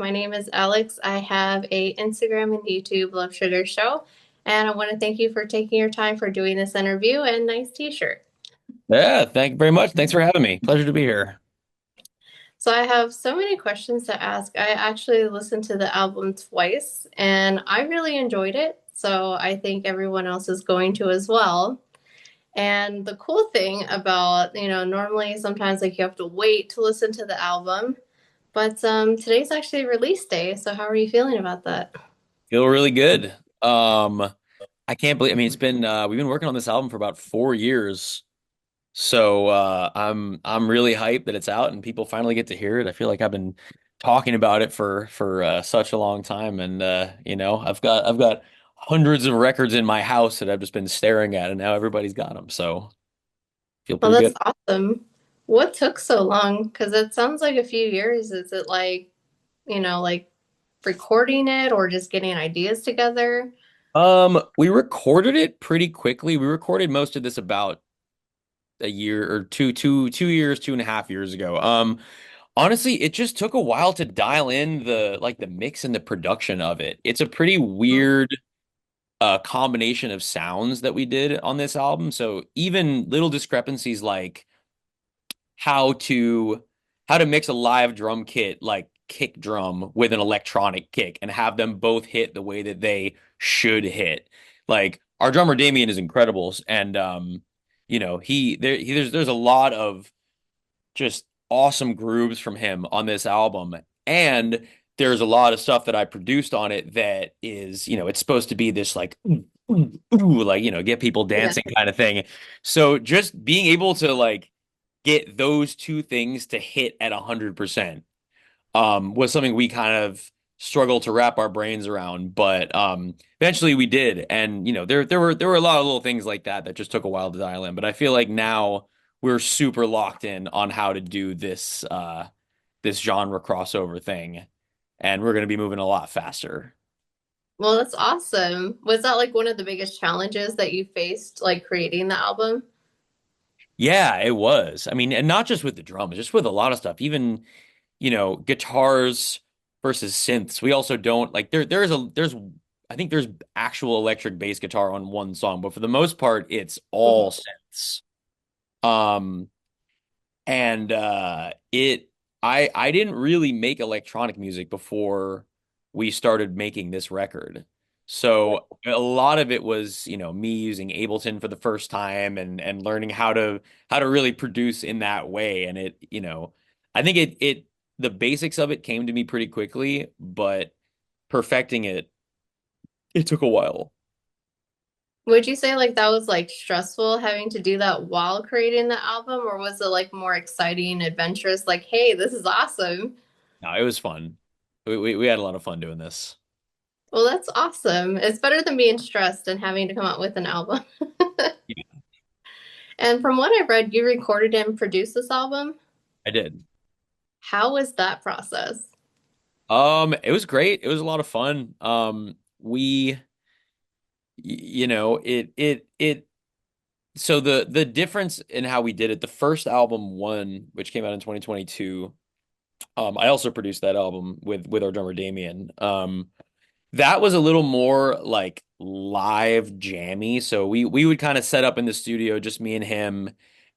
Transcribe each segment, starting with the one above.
My name is Alex. I have a Instagram and YouTube Love Sugar show, and I want to thank you for taking your time for doing this interview and nice t-shirt. Yeah, thank you very much. Thanks for having me. Pleasure to be here. So I have so many questions to ask. I actually listened to the album twice and I really enjoyed it. So I think everyone else is going to as well. And the cool thing about, normally sometimes like you have to wait to listen to the album, but today's actually release day. So how are you feeling about that? Feel really good. Um, I can't believe, it's been we've been working on this album for about 4 years. So I'm really hyped that it's out and people finally get to hear it. I feel like I've been talking about it for such a long time and I've got hundreds of records in my house that I've just been staring at and now everybody's got them. So feel Well, pretty that's good. awesome. What took so long? Because it sounds like a few years. Is it like, like recording it or just getting ideas together? We recorded it pretty quickly. We recorded most of this about a year or 2 years, 2.5 years ago. Honestly, it just took a while to dial in the mix and the production of it. It's a pretty weird combination of sounds that we did on this album. So even little discrepancies like how to how to mix a live drum kit like kick drum with an electronic kick and have them both hit the way that they should hit. Like our drummer Damien is incredible and there's a lot of just awesome grooves from him on this album. And there's a lot of stuff that I produced on it that is, it's supposed to be this like, like, get people Yeah. dancing kind of thing. So just being able to like get those two things to hit at 100% was something we kind of struggled to wrap our brains around, but eventually we did. And there were a lot of little things like that that just took a while to dial in. But I feel like now we're super locked in on how to do this genre crossover thing, and we're going to be moving a lot faster. Well, that's awesome. Was that like one of the biggest challenges that you faced, like creating the album? Yeah, it was. I mean, and not just with the drums, just with a lot of stuff. Even guitars versus synths. We also don't like there's I think there's actual electric bass guitar on one song, but for the most part it's all Mhm. synths. Um and it I didn't really make electronic music before we started making this record. So a lot of it was, me using Ableton for the first time and learning how to really produce in that way. And I think the basics of it came to me pretty quickly, but perfecting it took a while. Would you say like that was like stressful having to do that while creating the album, or was it like more exciting, adventurous, like, hey, this is awesome? No, it was fun. We had a lot of fun doing this. Well, that's awesome. It's better than being stressed and having to come up with an album. Yeah, And from what I've read, you recorded and produced this album. I did. How was that process? It was great. It was a lot of fun. It so the difference in how we did it, the first album one, which came out in 2022, I also produced that album with our drummer Damien. That was a little more like live jammy. So we would kind of set up in the studio, just me and him,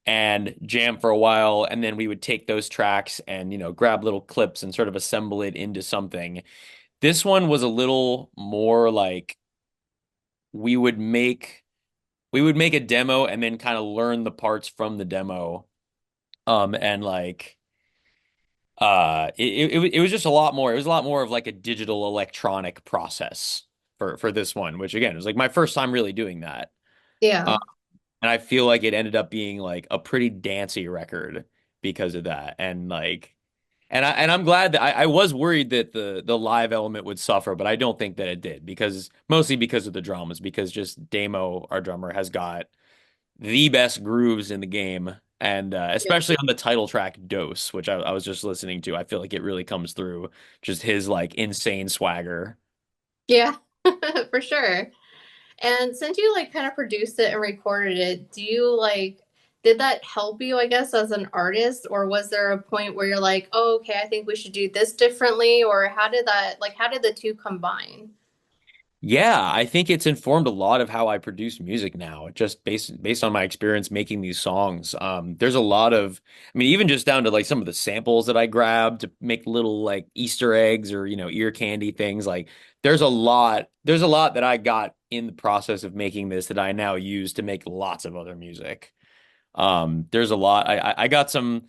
and jam for a while, and then we would take those tracks and grab little clips and sort of assemble it into something. This one was a little more like we would make we would make a demo and then kind of learn the parts from the demo. And like it was just a lot more. It was a lot more of like a digital electronic process for this one, which again was like my first time really doing that. Yeah. Uh, and I feel like it ended up being like a pretty dancey record because of that. And like I'm glad that I was worried that the live element would suffer, but I don't think that it did because mostly because of the drums, because just Damo, our drummer, has got the best grooves in the game. And especially on the title track Dose, which I was just listening to, I feel like it really comes through just his like insane swagger. Yeah, for sure. And since you like kind of produced it and recorded it, do you like did that help you, I guess, as an artist, or was there a point where you're like, oh, okay, I think we should do this differently, or how did that, like, how did the two combine? Yeah, I think it's informed a lot of how I produce music now, just based on my experience making these songs. There's a lot of, I mean, even just down to like some of the samples that I grabbed to make little like Easter eggs or, ear candy things. Like there's a lot that I got in the process of making this that I now use to make lots of other music. There's a lot. I got some.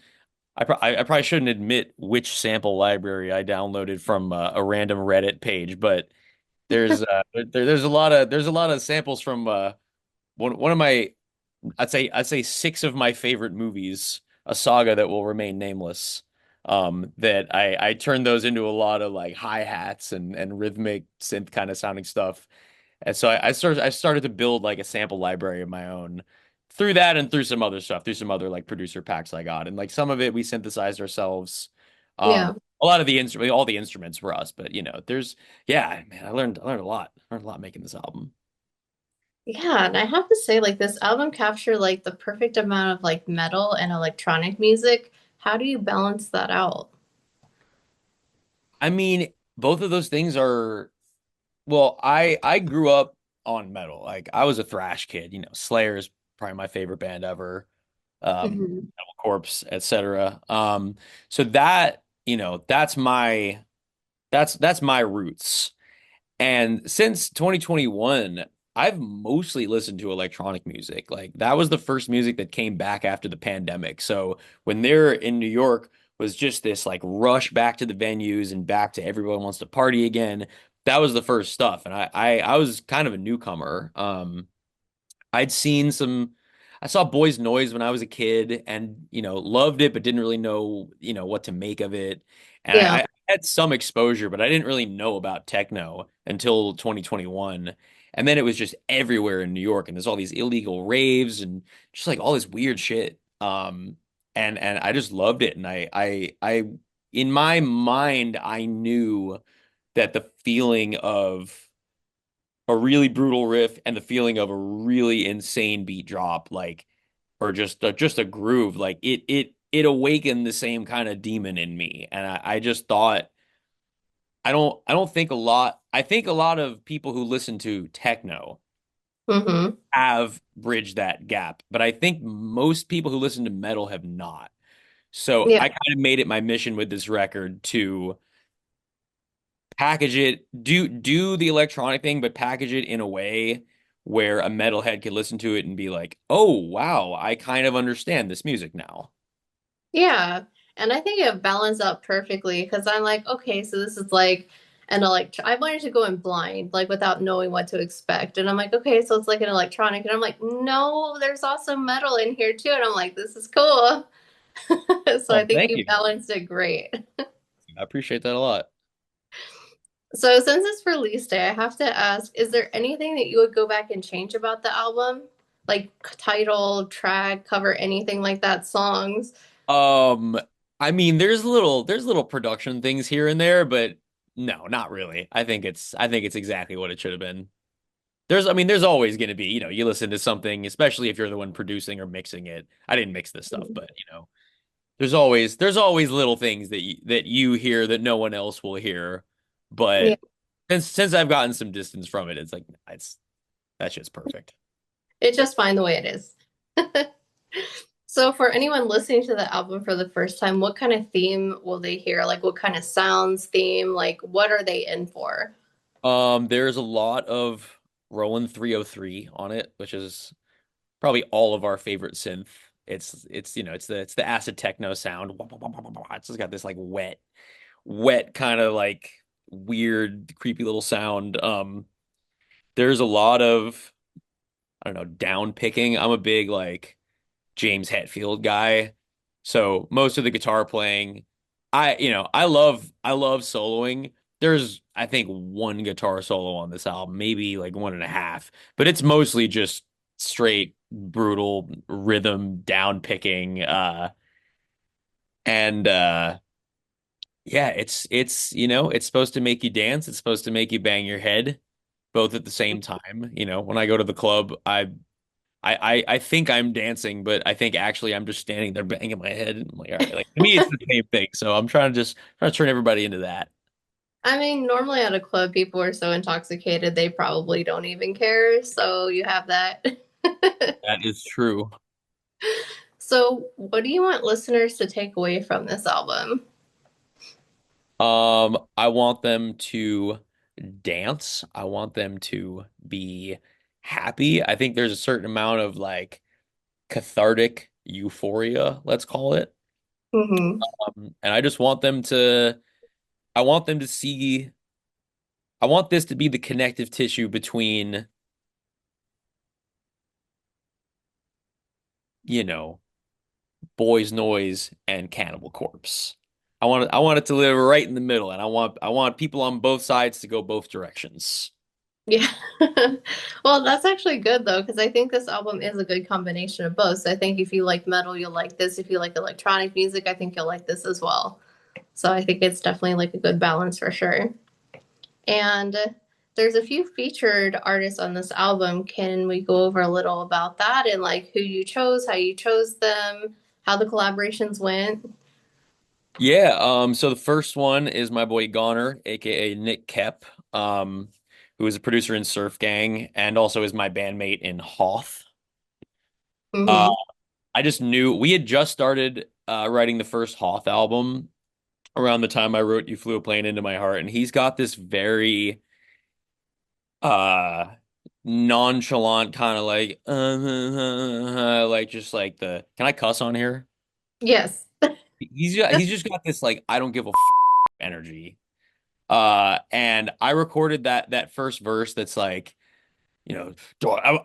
I probably shouldn't admit which sample library I downloaded from a random Reddit page, but there's a lot of samples from one of my I'd say six of my favorite movies, a saga that will remain nameless. That I turned those into a lot of like hi-hats and rhythmic synth kind of sounding stuff. And so I started to build like a sample library of my own through that and through some other stuff, through some other like producer packs I got. And like some of it we synthesized ourselves. Yeah. A lot of the instrument, all the instruments were us, but there's yeah, man, I learned a lot. I learned a lot making this album. Yeah, and I have to say, like, this album captured like the perfect amount of like metal and electronic music. How do you balance that out? I mean, both of those things are well, I grew up on metal. Like I was a thrash kid, Slayer's probably my favorite band ever. Hmm. Metal Corpse, etc. So that, that's my roots. And since 2021, I've mostly listened to electronic music. Like that was the first music that came back after the pandemic. So when they're in New York was just this like rush back to the venues and back to everyone wants to party again. That was the first stuff. And I was kind of a newcomer. I'd seen some, I saw Boys Noise when I was a kid and, loved it, but didn't really know, what to make of it. And Yeah. I had some exposure, but I didn't really know about techno until 2021. And then it was just everywhere in New York. And there's all these illegal raves and just like all this weird shit. And I just loved it. And in my mind, I knew that the feeling of a really brutal riff and the feeling of a really insane beat drop, like, or just a groove, like it awakened the same kind of demon in me. And I just thought I don't think a lot I think a lot of people who listen to techno Hmm. have bridged that gap, but I think most people who listen to metal have not. So Yeah. I kind of made it my mission with this record to package it, do the electronic thing, but package it in a way where a metalhead could listen to it and be like, "Oh, wow, I kind of understand this music now." Yeah. And I think it balanced out perfectly because I'm like, okay, so this is like I wanted to go in blind, like without knowing what to expect. And I'm like, okay, so it's like an electronic. And I'm like, no, there's also metal in here too. And I'm like, this is cool. So I Oh, think thank you you. balanced it great. I appreciate that a lot. So since it's release day, I have to ask, is there anything that you would go back and change about the album? Like title, track, cover, anything like that, songs? Um, I mean, there's little production things here and there, but no, not really. I think it's exactly what it should have been. I mean, there's always going to be, you listen to something, especially if you're the one producing or mixing it. I didn't mix this stuff, but there's always little things that you hear that no one else will hear. Yeah, But since I've gotten some distance from it, it's like that's just perfect. it's just fine the way it is. So for anyone listening to the album for the first time, what kind of theme will they hear? Like what kind of sounds, theme, like what are they in for? There's a lot of Roland 303 on it, which is probably all of our favorite synth. It's the acid techno sound. It's just got this like wet kind of like weird, creepy little sound. There's a lot of I don't know, down picking. I'm a big like James Hetfield guy. So most of the guitar playing, I love soloing. There's I think one guitar solo on this album, maybe like one and a half, but it's mostly just straight brutal rhythm down picking. And Yeah, it's supposed to make you dance. It's supposed to make you bang your head both at the same time. When I go to the club, I think I'm dancing, but I think actually I'm just standing there banging my head. And I'm like, all right, like to me it's the same thing. So I'm trying to turn everybody into that. I mean, normally at a club, people are so intoxicated they probably don't even care. So you have that. That is true. So, what do you want listeners to take away from this album? I want them to dance. I want them to be happy. I think there's a certain amount of like cathartic euphoria, let's call it. Hmm. And I just want them to, I want them to see, I want this to be the connective tissue between, you know, Boys Noise and Cannibal Corpse. I want it to live right in the middle, and I want people on both sides to go both directions. Yeah. Well, that's actually good though, because I think this album is a good combination of both. So I think if you like metal, you'll like this. If you like electronic music, I think you'll like this as well. So I think it's definitely like a good balance for sure. And there's a few featured artists on this album. Can we go over a little about that and like who you chose, how you chose them, how the collaborations went? Yeah, so the first one is my boy Goner, aka Nick Kep, um, who is a producer in Surf Gang and also is my bandmate in Hoth. Uh, Hmm. I just knew we had just started writing the first Hoth album around the time I wrote You Flew a Plane Into My Heart, and he's got this very uh nonchalant kind of like like just like the can I cuss on here? Yes. He's just got this like I don't give a energy. And I recorded that first verse that's like, you know,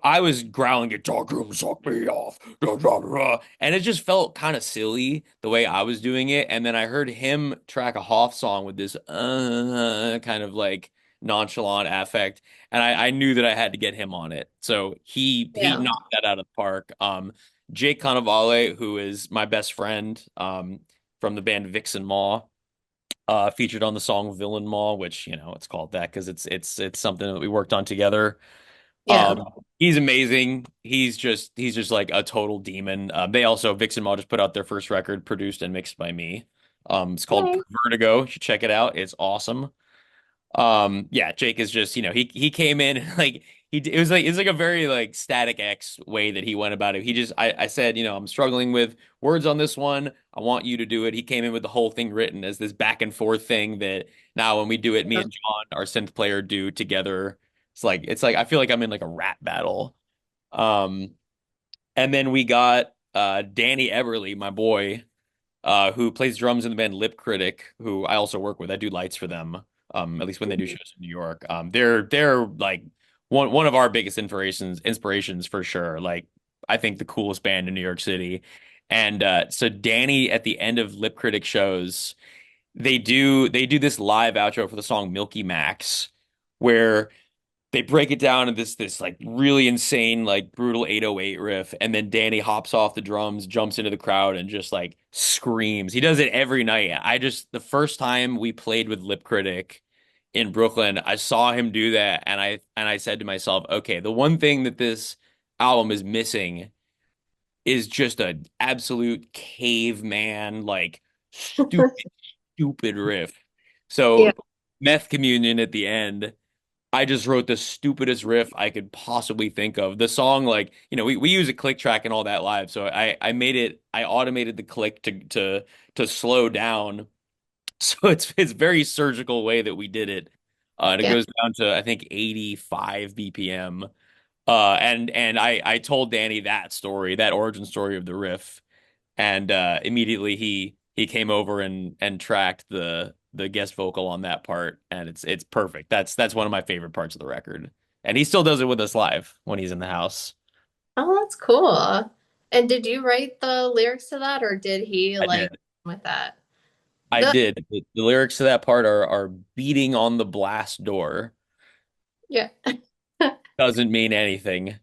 I was growling it, dog room suck me off, and it just felt kind of silly the way I was doing it. And then I heard him track a Hoff song with this kind of like nonchalant affect, and I knew that I had to get him on it. So he Yeah. knocked that out of the park. Jake Cannavale, who is my best friend, from the band Vixen Maw featured on the song Villain Mall, which, you know, it's called that because it's something that we worked on together. Yeah. He's amazing. He's just like a total demon. They also Vixen Mall just put out their first record, produced and mixed by me. It's called Yay. Vertigo. You should check it out. It's awesome. Yeah, Jake is just, you know, he came in and like it was like a very like Static X way that he went about it. He just I said, you know, I'm struggling with words on this one. I want you to do it. He came in with the whole thing written as this back and forth thing that now when we do it, me Yeah. and John, our synth player, do together. It's like I feel like I'm in like a rap battle. Um, and then we got Danny Everly, my boy who plays drums in the band Lip Critic, who I also work with. I do lights for them, at least when they do shows in New York. They're like one of our biggest inspirations for sure. Like I think the coolest band in New York City. And so Danny at the end of Lip Critic shows, they do this live outro for the song Milky Max, where they break it down in this like really insane like brutal 808 riff, and then Danny hops off the drums, jumps into the crowd and just like screams. He does it every night. I just the first time we played with Lip Critic in Brooklyn, I saw him do that, and I said to myself, okay, the one thing that this album is missing is just an absolute caveman like stupid riff. Yeah. So Meth Communion at the end, I just wrote the stupidest riff I could possibly think of. The song, like, you know, we use a click track and all that live. So I automated the click to slow down. So it's very surgical way that we did it. And it Yeah. goes down to I think 85 BPM. And I told Danny that story, that origin story of the riff, and immediately he came over and tracked the guest vocal on that part, and it's perfect. That's one of my favorite parts of the record, and he still does it with us live when he's in the house. Oh, that's cool. And did you write the lyrics to that, or did he I like did. with that? I The did. The lyrics to that part are beating on the blast door. Yeah. Doesn't mean anything,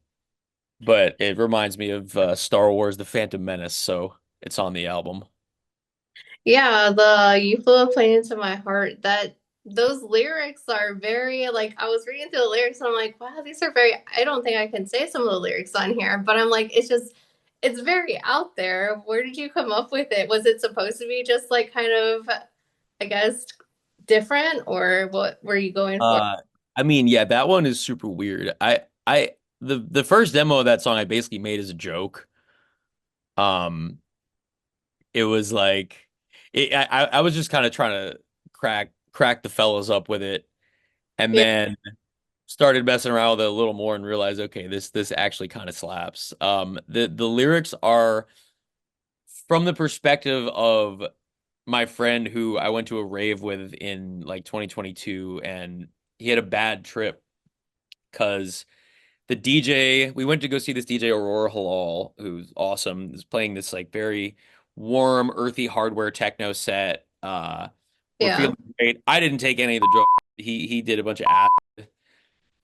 but it reminds me of Star Wars: The Phantom Menace, so it's on the album. Yeah, the You Flew a Plane into My Heart, that those lyrics are very like I was reading through the lyrics and I'm like, wow, these are very I don't think I can say some of the lyrics on here, but I'm like, it's just it's very out there. Where did you come up with it? Was it supposed to be just like kind of, I guess, different, or what were you going for? Uh, I mean, yeah, that one is super weird. The first demo of that song I basically made as a joke. Um, it was like I was just kind of trying to crack the fellas up with it, and Yeah, then started messing around with it a little more and realized, okay, this actually kind of slaps. The lyrics are from the perspective of my friend who I went to a rave with in like 2022, and he had a bad trip because the DJ, we went to go see this DJ Aurora Halal, who's awesome, is playing this like very warm, earthy hardware techno set. We're yeah. feeling great. I didn't take any of the drugs. He did a bunch of acid,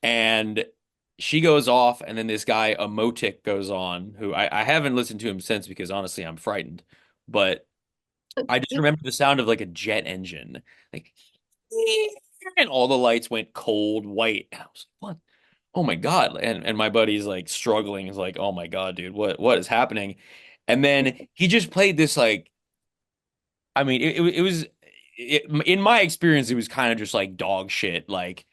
and she goes off, and then this guy Emotic goes on, who I haven't listened to him since because honestly I'm frightened. But I just remember the sound of like a jet engine, like, and all the lights went cold white. And I was like, what? Oh my God. And my buddy's like struggling. He's like, oh my God, dude, what is happening? And then he just played this like, I mean, it was in my experience, it was kind of just like dog shit, like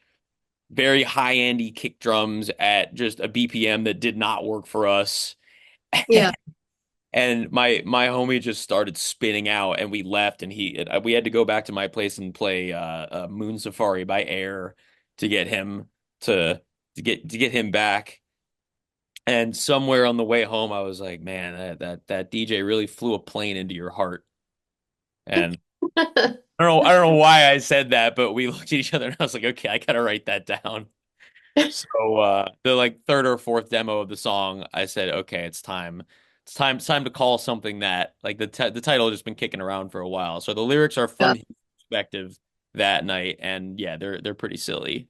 very high-endy kick drums at just a BPM that did not work for us. Yeah. And my homie just started spinning out, and we left, and we had to go back to my place and play Moon Safari by Air to get him to get him back. And somewhere on the way home, I was like, man, that DJ really flew a plane into your heart. And I don't know why I said that, but we looked at each other and I was like, okay, I gotta write that down. So the like third or fourth demo of the song, I said, okay, it's time. It's time to call something that like the title has just been kicking around for a while. So the lyrics are Yeah. from his perspective that night, and yeah, they're pretty silly,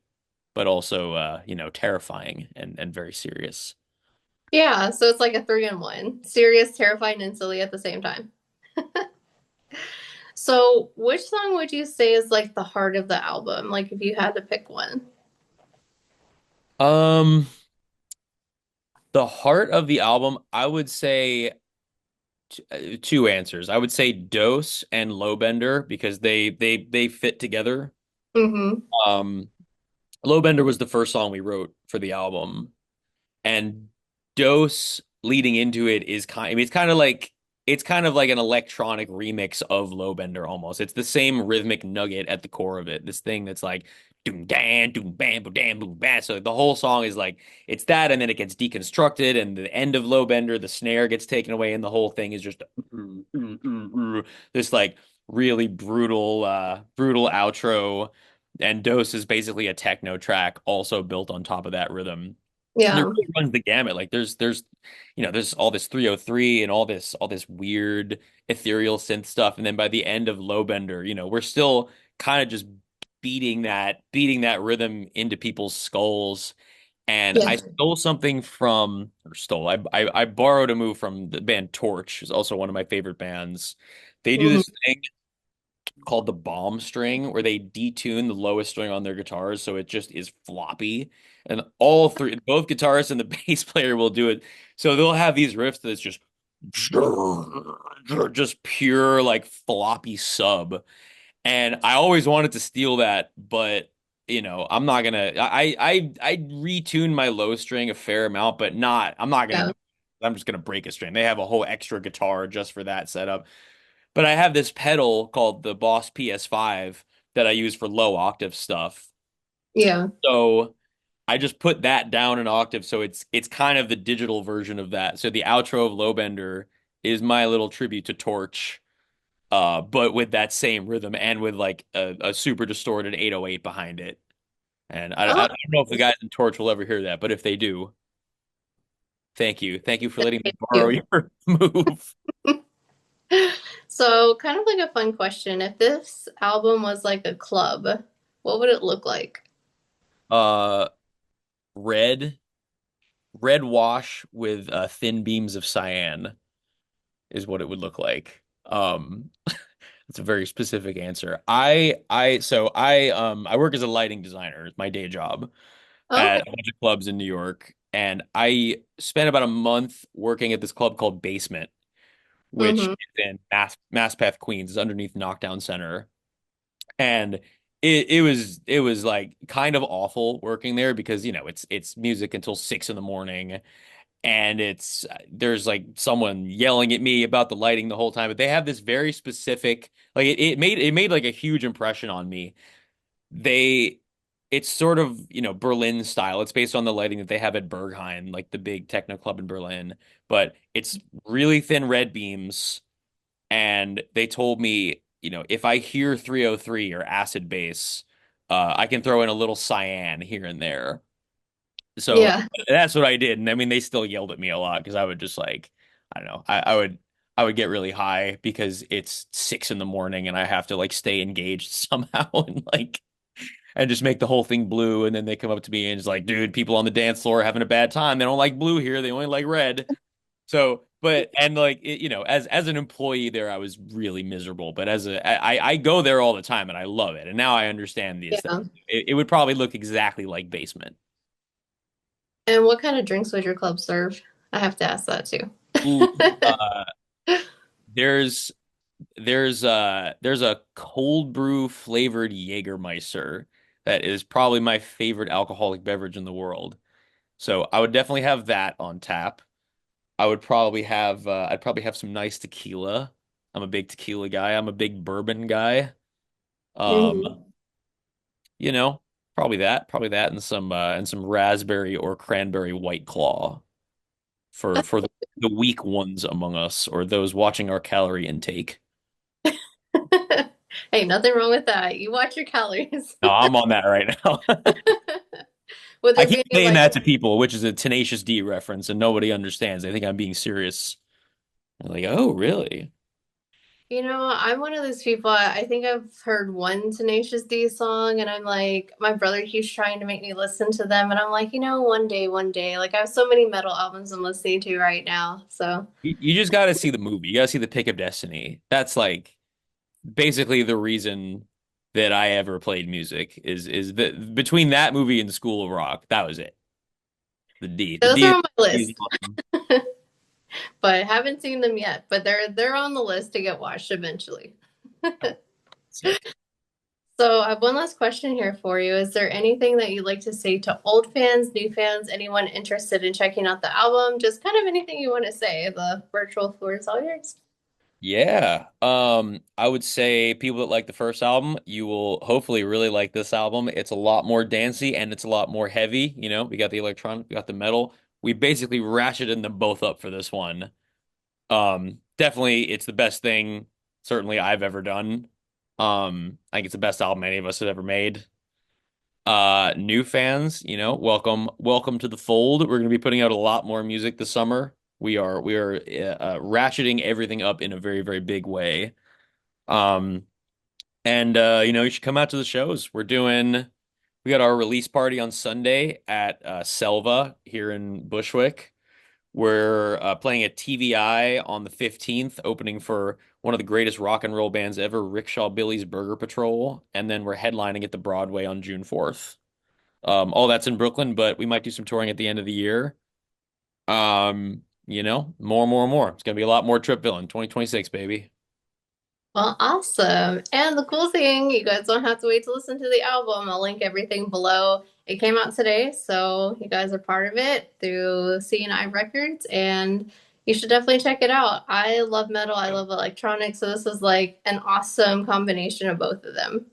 but also terrifying and very serious. Yeah, so it's like a three in one. Serious, terrifying, and silly at the same time. So, which song would you say is like the heart of the album? Like, if you had to pick one. Um, the heart of the album, I would say two answers. I would say Dose and Lowbender because they fit together. Mm-hmm. Um, Lowbender was the first song we wrote for the album, and Dose leading into it is I mean, it's kind of like an electronic remix of Lowbender almost. It's the same rhythmic nugget at the core of it. This thing that's like doom dan doom bam boom dan boom bam. So the whole song is like it's that, and then it gets deconstructed, and the end of Lowbender, the snare gets taken away, and the whole thing is just this like really brutal outro. And Dose is basically a techno track also built on top of that rhythm. And it Yeah. really runs the gamut. Like there's all this 303 and all this weird ethereal synth stuff. And then by the end of Lowbender, we're still kind of just beating that rhythm into people's skulls. And Yeah. I stole something from or stole. I borrowed a move from the band Torch, is also one of my favorite bands. They do Mhm. this thing called the bomb string, where they detune the lowest string on their guitars so it just is floppy. And all three, both guitarists and the bass player will do it. So they'll have these riffs that's just pure like floppy sub. And I always wanted to steal that, but I'm not gonna. I retune my low string a fair amount, but not. I'm not gonna Yeah. do. I'm just gonna break a string. They have a whole extra guitar just for that setup. But I have this pedal called the Boss PS5 that I use for low octave stuff. Yeah. So I just put that down an octave, so it's kind of the digital version of that. So the outro of Lowbender is my little tribute to Torch, but with that same rhythm and with like a super distorted 808 behind it. And I Oh, don't know if the guys in Torch will ever hear that, but if they do, thank you for letting me thank borrow you. your move. So, kind of like a fun question. If this album was like a club, what would it look like? Uh, red. Red wash with thin beams of cyan is what it would look like. That's a very specific answer. I work as a lighting designer, it's my day job Okay. at a bunch of clubs in New York, and I spent about a month working at this club called Basement, which Mm-hmm. is in Maspeth, Queens, is underneath Knockdown Center. And it was like kind of awful working there because it's music until 6 in the morning, and there's like someone yelling at me about the lighting the whole time, but they have this very specific, like it made like a huge impression on me. They It's sort of, Berlin style. It's based on the lighting that they have at Berghain, like the big techno club in Berlin, but it's really thin red beams. And they told me, if I hear 303 or acid bass, I can throw in a little cyan here and there. So Yeah. that's what I did. And I mean, they still yelled at me a lot because I would just like, I don't know, I would get really high because it's 6 in the morning and I have to like stay engaged somehow and just make the whole thing blue. And then they come up to me and it's like, dude, people on the dance floor are having a bad time. They don't like blue here. They only like red. So, but and like as an employee there, I was really miserable. But I go there all the time and I love it. And now I understand the aesthetic. Yeah. It would probably look exactly like Basement. And what kind of drinks would your club serve? I have to ask that too. Ooh, uh, there's there's a cold brew flavored Jägermeister that is probably my favorite alcoholic beverage in the world. So I would definitely have that on tap. I'd probably have some nice tequila. I'm a big tequila guy. I'm a big bourbon guy. Um, Hmm. you know, probably that and some raspberry or cranberry white claw for the weak ones among us or those watching our calorie intake. Hey, nothing wrong with that. You watch your calories. No, I'm on that right now. Would I there keep be any saying like, that to people, which is a Tenacious D reference, and nobody understands. They think I'm being serious. I'm like, oh, really? I'm one of those people. I think I've heard one Tenacious D song, and I'm like, my brother keeps trying to make me listen to them, and I'm like, one day, one day. Like, I have so many metal albums I'm listening to right now. So, You just got to see the movie. You got to see the Pick of Destiny. That's like basically the reason that I ever played music is that between that movie and School of Rock, that was it. The those D are on my is list, awesome. but haven't seen them yet. But they're on the list to get watched eventually. Sick. So, I have one last question here for you. Is there anything that you'd like to say to old fans, new fans, anyone interested in checking out the album? Just kind of anything you want to say. The virtual floor is all yours. Yeah. I would say people that like the first album, you will hopefully really like this album. It's a lot more dancey and it's a lot more heavy. We got the electronic, we got the metal. We basically ratcheted them both up for this one. Definitely it's the best thing certainly I've ever done. I think it's the best album any of us have ever made. New fans, welcome to the fold. We're going to be putting out a lot more music this summer. We are ratcheting everything up in a very, very big way. Um, and you should come out to the shows. We got our release party on Sunday at Selva here in Bushwick. We're playing at TVI on the 15th, opening for one of the greatest rock and roll bands ever, Rickshaw Billy's Burger Patrol, and then we're headlining at the Broadway on June 4th. All that's in Brooklyn, but we might do some touring at the end of the year. More, more, more. It's gonna be a lot more Trip Villian 2026, baby. Well, awesome. And the cool thing, you guys don't have to wait to listen to the album. I'll link everything below. It came out today, so you guys are part of it through C&I Records, and you should definitely check it out. I love metal, I love electronics, so this is like an awesome combination of both of them.